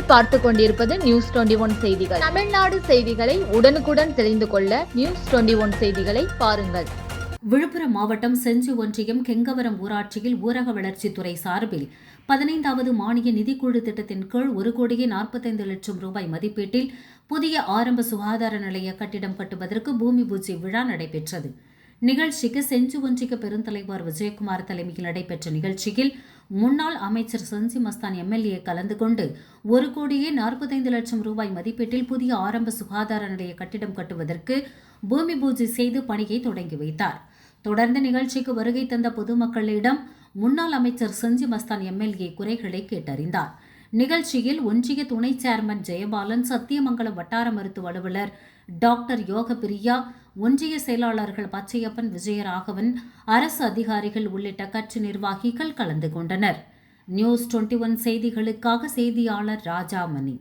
நீங்கள் பார்த்துக் கொண்டிருப்பது நியூஸ் 21 செய்திகள். தமிழ்நாடு செய்திகளை உடனுக்குடன் தெரிந்து கொள்ள நியூஸ் 21 செய்திகளை பாருங்கள். விழுப்புரம் மாவட்டம் செஞ்சி ஒன்றியம் கெங்கவரம் ஊராட்சியில் ஊரக வளர்ச்சித்துறை சார்பில் 15வது மானிய நிதிக்குழு திட்டத்தின் கீழ் 1,45,00,000 ரூபாய் மதிப்பீட்டில் புதிய ஆரம்ப சுகாதார நிலைய கட்டிடம் கட்டுவதற்கு பூமி பூஜை விழா நடைபெற்றது. நிகழ்ச்சிக்கு செஞ்சி ஒன்றிய பெருந்தலைவர் விஜயகுமார் தலைமையில் நடைபெற்ற நிகழ்ச்சியில் முன்னாள் அமைச்சர் செஞ்சி மஸ்தான் எம்எல்ஏ கலந்து கொண்டு 1,45,00,000 ரூபாய் மதிப்பீட்டில் புதிய ஆரம்ப சுகாதார நிலைய கட்டிடம் கட்டுவதற்கு பூமி பூஜை செய்து பணியை தொடங்கி வைத்தார். தொடர்ந்து நிகழ்ச்சிக்கு வருகை தந்த பொதுமக்களிடம் முன்னாள் அமைச்சர் செஞ்சி மஸ்தான் எம்எல்ஏ குறைகளை கேட்டறிந்தார். நிகழ்ச்சியில் ஒன்றிய துணை சேர்மன் ஜெயபாலன், சத்தியமங்கலம் வட்டார மருத்துவ அலுவலர் டாக்டர் யோகபிரியா, ஒன்றிய செயலாளர்கள் பச்சையப்பன், விஜயராகவன், அரசு அதிகாரிகள் உள்ளிட்ட கட்சி நிர்வாகிகள் கலந்து கொண்டனர். நியூஸ் 21 செய்திகளுக்காக செய்தியாளர் ராஜாமணி.